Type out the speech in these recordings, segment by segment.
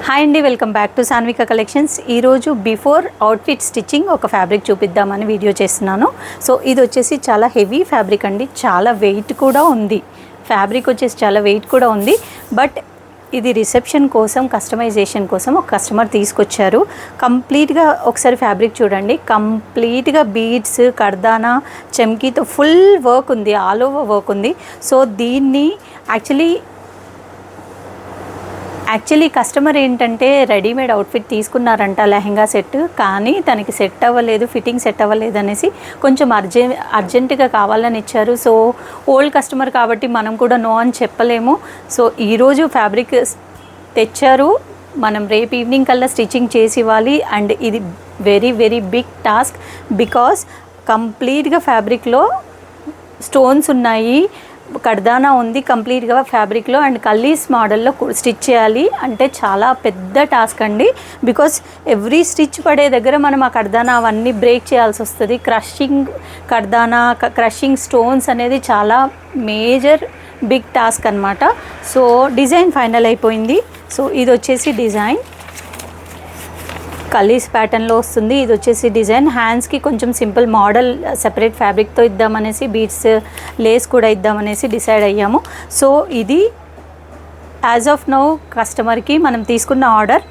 Hi అండి, welcome back to Sanvika collections. ఈరోజు before outfit stitching ఒక ఫ్యాబ్రిక్ చూపిద్దామని వీడియో చేస్తున్నాను. సో ఇది వచ్చేసి చాలా హెవీ ఫ్యాబ్రిక్ అండి, చాలా వెయిట్ కూడా ఉంది. ఫ్యాబ్రిక్ వచ్చేసి చాలా వెయిట్ కూడా ఉంది. బట్ ఇది రిసెప్షన్ కోసం, కస్టమైజేషన్ కోసం ఒక కస్టమర్ తీసుకొచ్చారు. కంప్లీట్గా ఒకసారి ఫ్యాబ్రిక్ చూడండి. కంప్లీట్గా బీడ్స్, కర్దానా, చెమ్కీతో ఫుల్ వర్క్ ఉంది, ఆల్ ఓవర్ వర్క్ ఉంది. సో దీన్ని యాక్చువల్లీ కస్టమర్ ఏంటంటే రెడీమేడ్ అవుట్ఫిట్ తీసుకున్నారంట, లెహెంగా సెట్. కానీ తనకి సెట్ అవ్వలేదు, ఫిట్టింగ్ సెట్ అవ్వలేదు అనేసి కొంచెం అర్జెంటుగా కావాలని ఇచ్చారు. సో ఓల్డ్ కస్టమర్ కాబట్టి మనం కూడా నో అని చెప్పలేము. సో ఈరోజు ఫ్యాబ్రిక్ తెచ్చారు, మనం రేపు ఈవినింగ్ కల్లా స్టిచ్చింగ్ చేసి ఇవ్వాలి. అండ్ ఇది very very big task, because కంప్లీట్గా ఫ్యాబ్రిక్లో స్టోన్స్ ఉన్నాయి, కర్దానా ఉంది కంప్లీట్గా ఫ్యాబ్రిక్లో, అండ్ కల్లీస్ మోడల్లో స్టిచ్ చేయాలి అంటే చాలా పెద్ద టాస్క్ అండి. బికాస్ ఎవ్రీ స్టిచ్ పడే దగ్గర మనం ఆ కర్దానా అవన్నీ బ్రేక్ చేయాల్సి వస్తుంది. క్రషింగ్ కర్దానా, క్రషింగ్ స్టోన్స్ అనేది చాలా మేజర్ బిగ్ టాస్క్ అనమాట. సో డిజైన్ ఫైనల్ అయిపోయింది. సో ఇది వచ్చేసి డిజైన్ కలీస్ ప్యాటర్న్లో వస్తుంది. ఇది వచ్చేసి డిజైన్ హ్యాండ్స్కి కొంచెం సింపుల్ మోడల్ సెపరేట్ ఫ్యాబ్రిక్తో ఇద్దామనేసి, బీడ్స్ లేస్ కూడా ఇద్దామనేసి డిసైడ్ అయ్యాము. సో ఇది యాజ్ ఆఫ్ నౌ కస్టమర్కి మనం తీసుకున్న ఆర్డర్.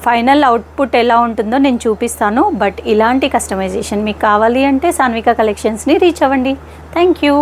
ఫైనల్ అవుట్పుట్ ఎలా ఉంటుందో నేను చూపిస్తాను. బట్ ఇలాంటి కస్టమైజేషన్ మీకు కావాలి అంటే సాన్విక కలెక్షన్స్ని రీచ్ అవ్వండి. Thank you.